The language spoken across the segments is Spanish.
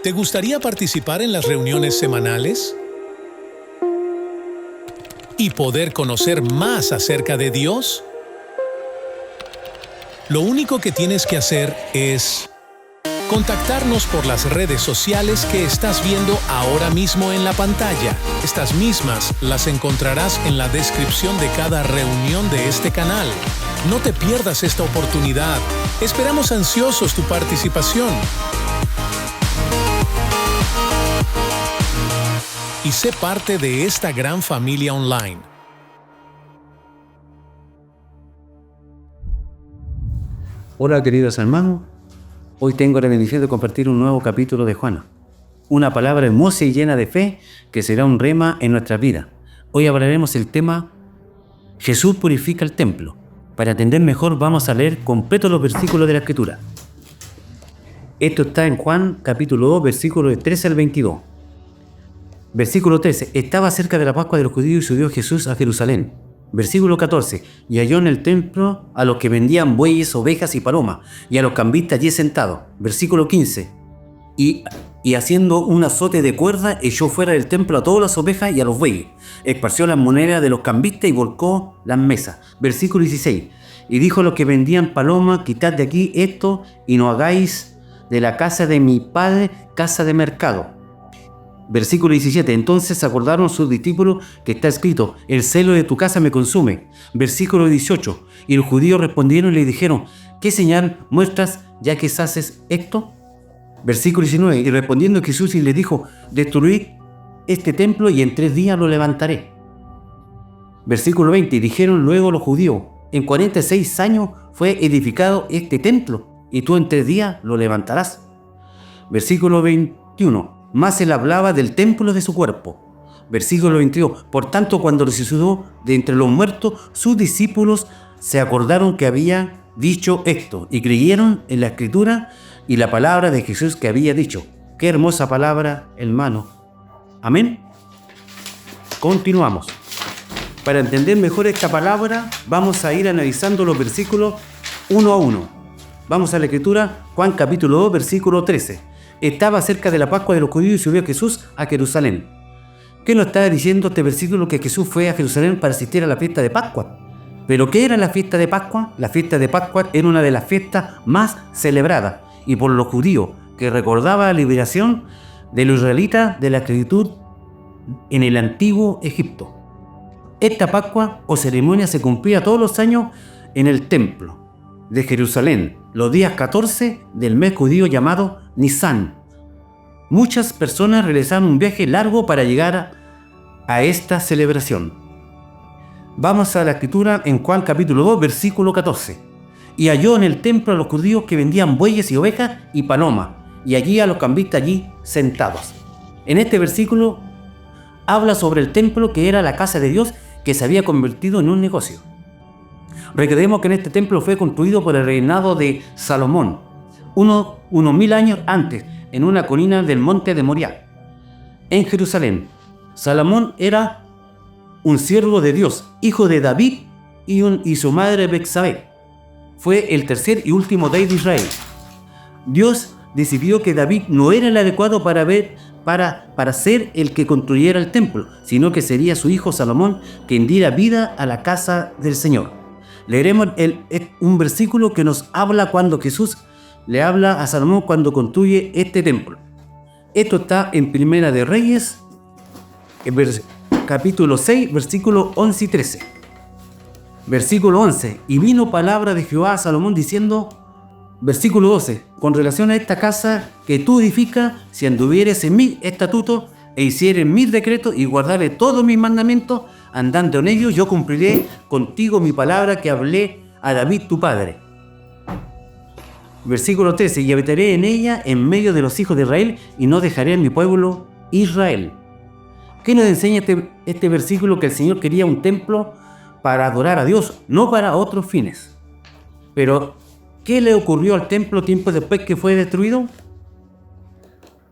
¿Te gustaría participar en las reuniones semanales? ¿Y poder conocer más acerca de Dios? Lo único que tienes que hacer es contactarnos por las redes sociales que estás viendo ahora mismo en la pantalla. Estas mismas las encontrarás en la descripción de cada reunión de este canal. No te pierdas esta oportunidad. Esperamos ansiosos tu participación. Y sé parte de esta gran familia online. Hola queridos hermanos, hoy tengo la bendición de compartir un nuevo capítulo de Juana. Una palabra hermosa y llena de fe que será un rema en nuestra vida. Hoy hablaremos el tema Jesús purifica el templo. Para entender mejor vamos a leer completo los versículos de la Escritura. Esto está en Juan capítulo 2, versículos de 13 al 22. Versículo 13. Estaba cerca de la Pascua de los judíos y subió Jesús a Jerusalén. Versículo 14. Y halló en el templo a los que vendían bueyes, ovejas y palomas, y a los cambistas allí sentados. Versículo 15. Y haciendo un azote de cuerda, echó fuera del templo a todas las ovejas y a los bueyes. Esparció las monedas de los cambistas y volcó las mesas. Versículo 16. Y dijo a los que vendían palomas: quitad de aquí esto y no hagáis de la casa de mi padre casa de mercado. Versículo 17. Entonces se acordaron sus discípulos que está escrito: el celo de tu casa me consume. Versículo 18. Y los judíos respondieron y le dijeron: ¿qué señal muestras ya que haces esto? Versículo 19. Y respondiendo Jesús y le dijo: destruid este templo y en 3 días lo levantaré. Versículo 20. Y dijeron luego los judíos: en 46 años fue edificado este templo y tú en 3 días lo levantarás. Versículo 21. Más él hablaba del templo de su cuerpo. Versículo 22. Por tanto, cuando resucitó de entre los muertos, sus discípulos se acordaron que había dicho esto y creyeron en la Escritura y la palabra de Jesús que había dicho. Qué hermosa palabra, hermano. Amén. Continuamos. Para entender mejor esta palabra, vamos a ir analizando los versículos uno a uno. Vamos a la Escritura, Juan capítulo 2, versículo 13. Estaba cerca de la Pascua de los judíos y subió Jesús a Jerusalén. ¿Qué nos está diciendo este versículo? Que Jesús fue a Jerusalén para asistir a la fiesta de Pascua. ¿Pero qué era la fiesta de Pascua? La fiesta de Pascua era una de las fiestas más celebradas y por los judíos, que recordaba la liberación de los israelitas de la esclavitud en el antiguo Egipto. Esta Pascua o ceremonia se cumplía todos los años en el templo de Jerusalén, los días 14 del mes judío llamado Nisan. Muchas personas realizaron un viaje largo para llegar a esta celebración. Vamos a la Escritura en Juan capítulo 2, versículo 14. Y halló en el templo a los judíos que vendían bueyes y ovejas y palomas, y allí a los cambistas allí sentados. En este versículo habla sobre el templo que era la casa de Dios, que se había convertido en un negocio. Recordemos que en este templo fue construido por el reinado de Salomón, unos 1000 años antes, en una colina del monte de Moriah, en Jerusalén. Salomón era un siervo de Dios, hijo de David y su madre Betsabé. Fue el tercer y último rey de Israel. Dios decidió que David no era el adecuado para ser el que construyera el templo, sino que sería su hijo Salomón quien diera vida a la casa del Señor. Leeremos un versículo que nos habla cuando Jesús le habla a Salomón cuando construye este templo. Esto está en Primera de Reyes, capítulo 6, versículos 11 y 13. Versículo 11. Y vino palabra de Jehová a Salomón diciendo, versículo 12. Con relación a esta casa que tú edificas, si anduvieres en mis estatutos e hicieres mis decretos y guardares todos mis mandamientos, andando en ellos, yo cumpliré contigo mi palabra que hablé a David tu padre. Versículo 13. Y habitaré en ella en medio de los hijos de Israel y no dejaré a mi pueblo Israel. ¿Qué nos enseña este versículo? Que el Señor quería un templo para adorar a Dios, no para otros fines. Pero, ¿qué le ocurrió al templo tiempo después que fue destruido?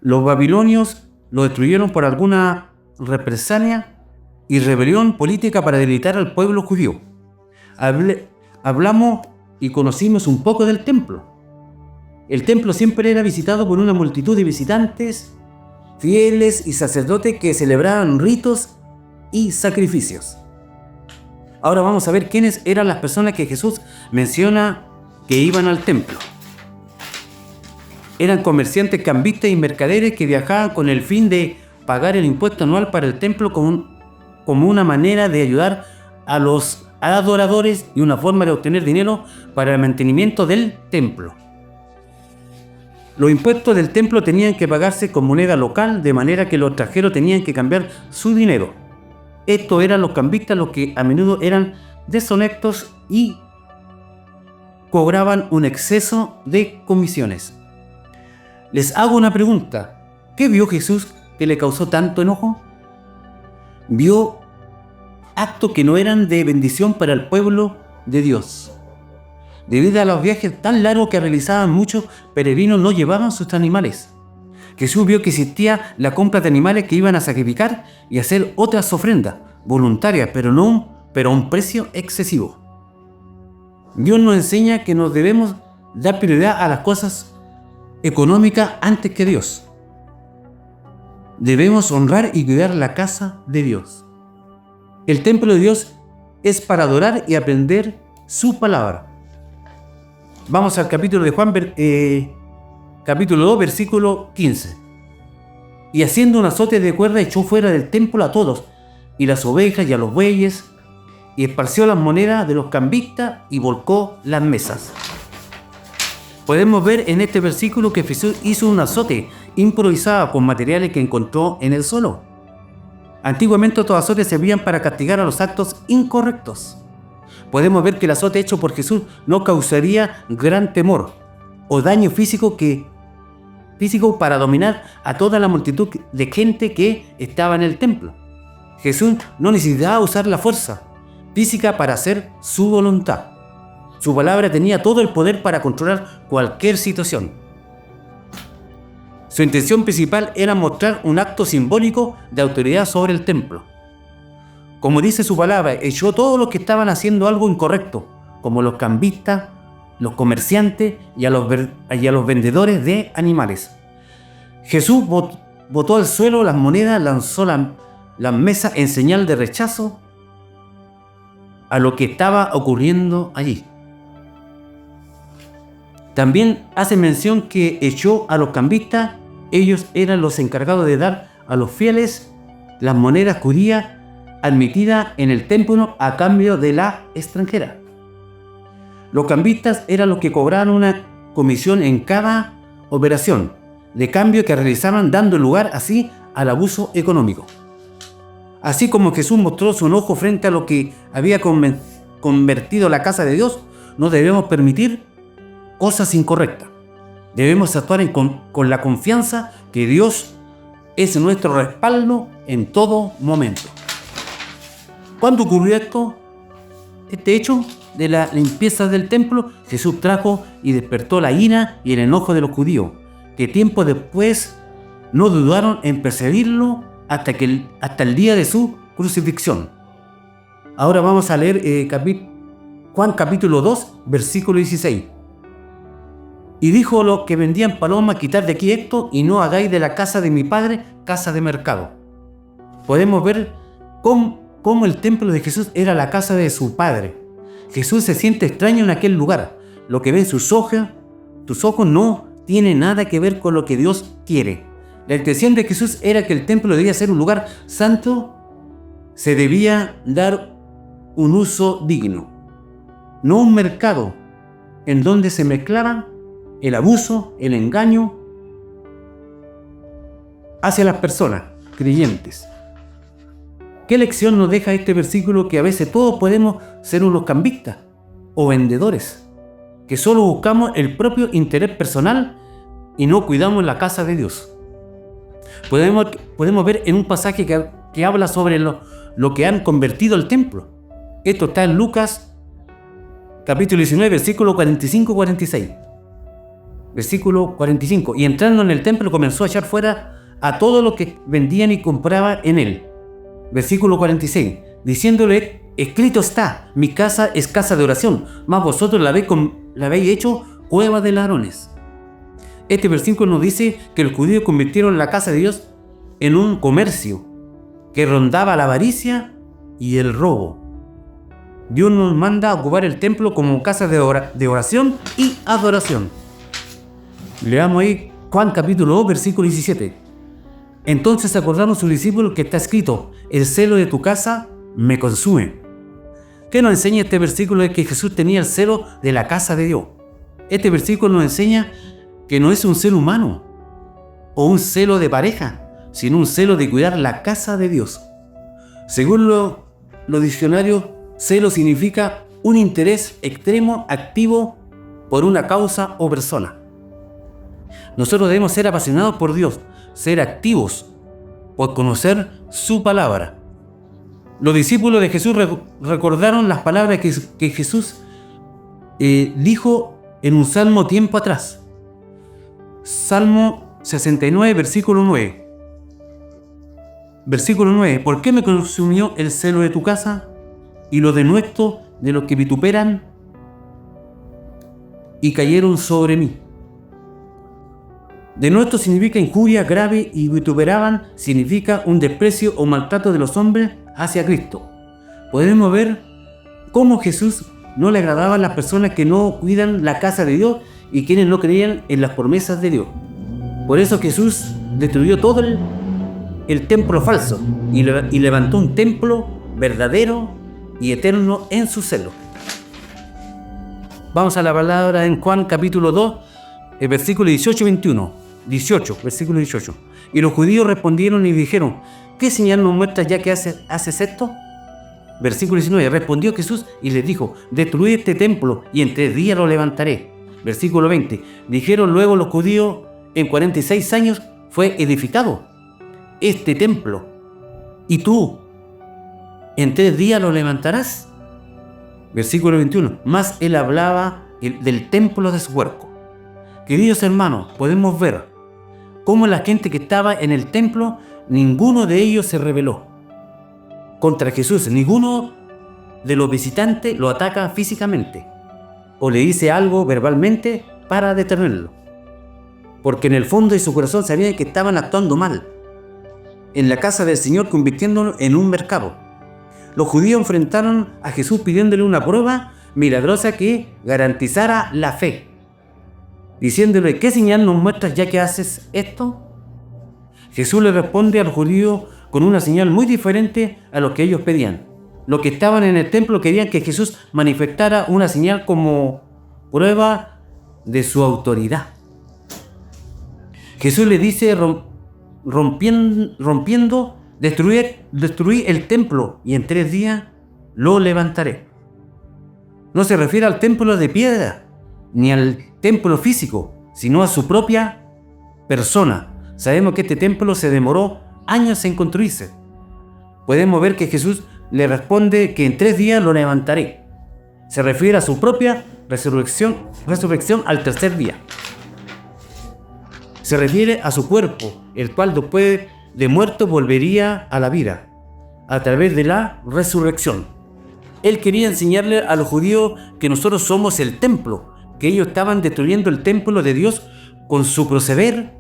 Los babilonios lo destruyeron por alguna represalia y rebelión política para debilitar al pueblo judío. Hablamos y conocimos un poco del templo. El templo siempre era visitado por una multitud de visitantes, fieles y sacerdotes que celebraban ritos y sacrificios. Ahora vamos a ver quiénes eran las personas que Jesús menciona que iban al templo. Eran comerciantes, cambistas y mercaderes que viajaban con el fin de pagar el impuesto anual para el templo como una manera de ayudar a los adoradores y una forma de obtener dinero para el mantenimiento del templo. Los impuestos del templo tenían que pagarse con moneda local, de manera que los extranjeros tenían que cambiar su dinero. Estos eran los cambistas, los que a menudo eran deshonestos y cobraban un exceso de comisiones. Les hago una pregunta. ¿Qué vio Jesús que le causó tanto enojo? Vio actos que no eran de bendición para el pueblo de Dios. Debido a los viajes tan largos que realizaban, muchos peregrinos no llevaban sus animales. Jesús vio que existía la compra de animales que iban a sacrificar y hacer otras ofrendas voluntarias, pero a un precio excesivo. Dios nos enseña que nos debemos dar prioridad a las cosas económicas antes que Dios. Debemos honrar y cuidar la casa de Dios. El templo de Dios es para adorar y aprender su palabra. Vamos al capítulo de Juan, capítulo 2, versículo 15. Y haciendo un azote de cuerda echó fuera del templo a todos, y las ovejas y a los bueyes, y esparció las monedas de los cambistas y volcó las mesas. Podemos ver en este versículo que Jesús hizo un azote improvisado con materiales que encontró en el suelo. Antiguamente estos azotes servían para castigar a los actos incorrectos. Podemos ver que el azote hecho por Jesús no causaría gran temor o daño físico para dominar a toda la multitud de gente que estaba en el templo. Jesús no necesitaba usar la fuerza física para hacer su voluntad. Su palabra tenía todo el poder para controlar cualquier situación. Su intención principal era mostrar un acto simbólico de autoridad sobre el templo. Como dice su palabra, echó todos los que estaban haciendo algo incorrecto, como los cambistas, los comerciantes y a los vendedores de animales. Jesús botó al suelo las monedas, lanzó las mesas en señal de rechazo a lo que estaba ocurriendo allí. También hace mención que echó a los cambistas. Ellos eran los encargados de dar a los fieles las monedas judías admitidas en el templo a cambio de la extranjera. Los cambistas eran los que cobraban una comisión en cada operación de cambio que realizaban, dando lugar así al abuso económico. Así como Jesús mostró su enojo frente a lo que había convertido la casa de Dios, no debemos permitir cosas incorrectas. Debemos actuar con la confianza que Dios es nuestro respaldo en todo momento. ¿Cuándo ocurrió este hecho de la limpieza del templo? Jesús trajo y despertó la ira y el enojo de los judíos, que tiempo después no dudaron en perseguirlo hasta el día de su crucifixión. Ahora vamos a leer Juan capítulo 2, versículo 16. Y dijo a los que vendían palomas: quitad de aquí esto y no hagáis de la casa de mi padre casa de mercado. Podemos ver cómo el templo de Jesús era la casa de su padre. Jesús se siente extraño en aquel lugar. Lo que ven tus ojos no tiene nada que ver con lo que Dios quiere. La intención de Jesús era que el templo debía ser un lugar santo. Se debía dar un uso digno, no un mercado en donde se mezclaban el abuso, el engaño hacia las personas creyentes. ¿Qué lección nos deja este versículo? Que a veces todos podemos ser unos cambistas o vendedores, que solo buscamos el propio interés personal y no cuidamos la casa de Dios. Podemos ver en un pasaje que habla sobre lo que han convertido el templo. Esto está en Lucas capítulo 19, versículo 45-46. Versículo 45. Y entrando en el templo comenzó a echar fuera a todos los que vendían y compraban en él. Versículo 46. Diciéndole: escrito está, mi casa es casa de oración, mas vosotros la habéis hecho cueva de ladrones. Este versículo nos dice que los judíos convirtieron la casa de Dios en un comercio que rondaba la avaricia y el robo. Dios nos manda a ocupar el templo como casa de oración y adoración. Leamos ahí Juan capítulo 2, versículo 17. Entonces acordaron sus discípulos que está escrito: el celo de tu casa me consume. ¿Qué nos enseña este versículo? Es que Jesús tenía el celo de la casa de Dios. Este versículo nos enseña que no es un celo humano o un celo de pareja, sino un celo de cuidar la casa de Dios. Según los diccionarios, celo significa un interés extremo, activo por una causa o persona. Nosotros debemos ser apasionados por Dios, ser activos por conocer su palabra. Los discípulos de Jesús recordaron las palabras que Jesús dijo en un salmo tiempo atrás. Salmo 69, versículo 9. Versículo 9. ¿Por qué me consumió el celo de tu casa y los denuestos de los que vituperan y cayeron sobre mí? Denuesto significa injuria grave y vituperaban significa un desprecio o maltrato de los hombres hacia Cristo. Podemos ver cómo Jesús no le agradaba a las personas que no cuidan la casa de Dios y quienes no creían en las promesas de Dios. Por eso Jesús destruyó todo el templo falso y levantó un templo verdadero y eterno en su celo. Vamos a la palabra en Juan capítulo 2, el versículo 18-21. 18, versículo 18. Y los judíos respondieron y dijeron: ¿qué señal nos muestras ya que haces esto? Versículo 19. Respondió Jesús y les dijo: destruid este templo y en 3 días lo levantaré. Versículo 20. Dijeron luego los judíos: en 46 años fue edificado este templo, y tú en 3 días lo levantarás. Versículo 21. Mas él hablaba del templo de su cuerpo. Queridos hermanos, podemos ver cómo la gente que estaba en el templo, ninguno de ellos se rebeló contra Jesús. Ninguno de los visitantes lo ataca físicamente o le dice algo verbalmente para detenerlo, porque en el fondo de su corazón sabían que estaban actuando mal en la casa del Señor, convirtiéndolo en un mercado. Los judíos enfrentaron a Jesús pidiéndole una prueba milagrosa que garantizara la fe, diciéndole: ¿qué señal nos muestras ya que haces esto? Jesús le responde a los judíos con una señal muy diferente a lo que ellos pedían. Los que estaban en el templo querían que Jesús manifestara una señal como prueba de su autoridad. Jesús le dice: rompiendo, destruí el templo y en 3 días lo levantaré. No se refiere al templo de piedra ni al templo físico, sino a su propia persona. Sabemos que este templo se demoró años en construirse. Podemos ver que Jesús le responde que en 3 días lo levantaré. Se refiere a su propia resurrección al 3er día. Se refiere a su cuerpo, el cual después de muerto volvería a la vida a través de la resurrección. Él quería enseñarle a los judíos que nosotros somos el templo, que ellos estaban destruyendo el templo de Dios con su proceder,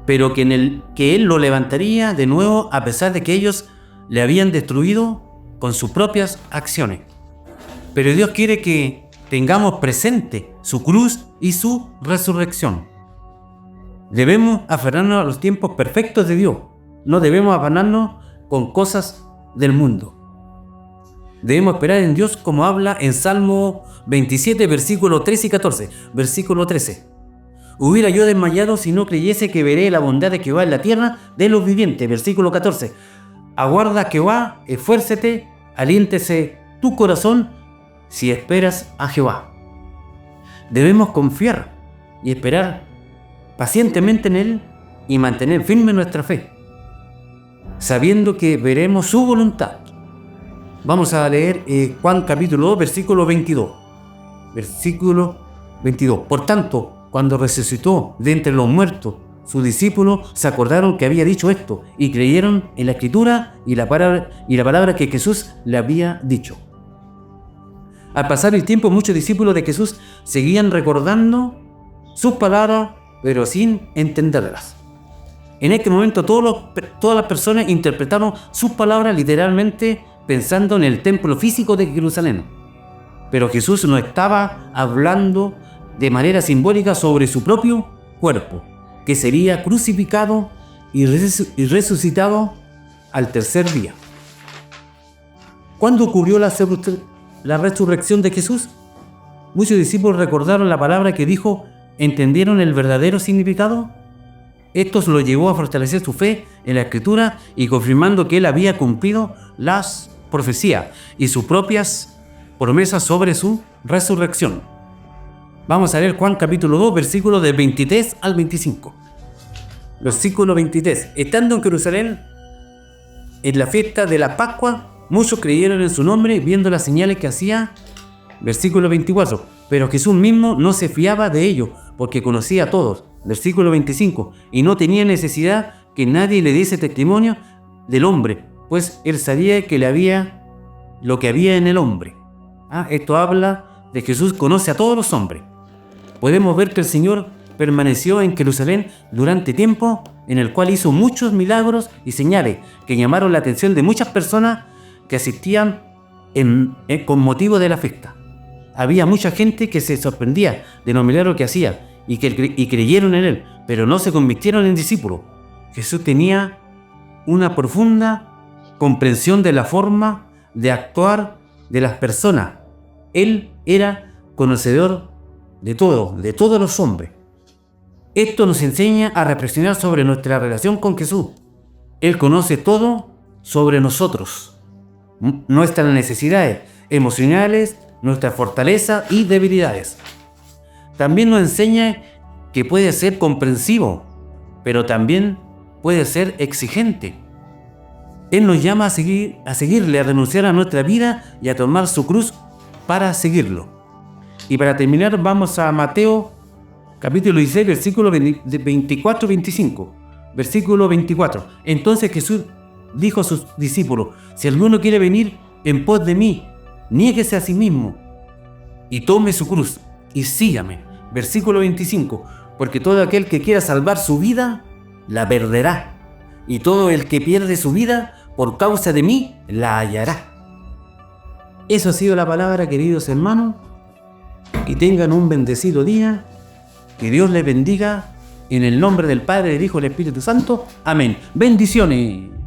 pero que Él lo levantaría de nuevo a pesar de que ellos le habían destruido con sus propias acciones. Pero Dios quiere que tengamos presente su cruz y su resurrección. Debemos aferrarnos a los tiempos perfectos de Dios. No debemos afanarnos con cosas del mundo. Debemos esperar en Dios, como habla en Salmo 27, versículos 13 y 14. Versículo 13. Hubiera yo desmayado si no creyese que veré la bondad de Jehová en la tierra de los vivientes. Versículo 14. Aguarda a Jehová, esfuércete, aliéntese tu corazón si esperas a Jehová. Debemos confiar y esperar pacientemente en Él y mantener firme nuestra fe, sabiendo que veremos su voluntad. Vamos a leer Juan capítulo 2, versículo 22. Versículo 22. Por tanto, cuando resucitó de entre los muertos, sus discípulos se acordaron que había dicho esto y creyeron en la Escritura y la palabra que Jesús le había dicho. Al pasar el tiempo, muchos discípulos de Jesús seguían recordando sus palabras pero sin entenderlas. En este momento todas las personas interpretaron sus palabras literalmente pensando en el templo físico de Jerusalén. Pero Jesús no estaba hablando de manera simbólica sobre su propio cuerpo, que sería crucificado y resucitado al tercer día. ¿Cuándo ocurrió la resurrección de Jesús? Muchos discípulos recordaron la palabra que dijo, ¿entendieron el verdadero significado? Esto lo llevó a fortalecer su fe en la Escritura y confirmando que él había cumplido las profecías y sus propias promesas sobre su resurrección. Vamos a leer Juan capítulo 2, versículos del 23 al 25. Versículo 23. Estando en Jerusalén, en la fiesta de la Pascua, muchos creyeron en su nombre viendo las señales que hacía. Versículo 24. Pero Jesús mismo no se fiaba de ellos, porque conocía a todos. Versículo 25. Y no tenía necesidad que nadie le diese testimonio del hombre, pues él sabía que lo que había en el hombre. Esto habla de que Jesús conoce a todos los hombres. Podemos ver que el Señor permaneció en Jerusalén durante tiempo en el cual hizo muchos milagros y señales que llamaron la atención de muchas personas que asistían con motivo de la fiesta. Había mucha gente que se sorprendía de los milagros que hacía y creyeron en él, pero no se convirtieron en discípulos. Jesús tenía una profunda comprensión de la forma de actuar de las personas. Él era conocedor de todos los hombres. Esto nos enseña a reflexionar sobre nuestra relación con Jesús. Él conoce todo sobre nosotros, nuestras necesidades emocionales, nuestras fortalezas y debilidades. También nos enseña que puede ser comprensivo, pero también puede ser exigente. Él nos llama a seguirle, a renunciar a nuestra vida y a tomar su cruz para seguirlo. Y para terminar, vamos a Mateo capítulo 16, versículo 24-25. Versículo 24. Entonces Jesús dijo a sus discípulos: si alguno quiere venir en pos de mí, niéguese a sí mismo y tome su cruz y sígame. Versículo 25. Porque todo aquel que quiera salvar su vida, la perderá. Y todo el que pierde su vida, por causa de mí, la hallará. Eso ha sido la palabra, queridos hermanos. Y tengan un bendecido día. Que Dios les bendiga. En el nombre del Padre, del Hijo y del Espíritu Santo. Amén. Bendiciones.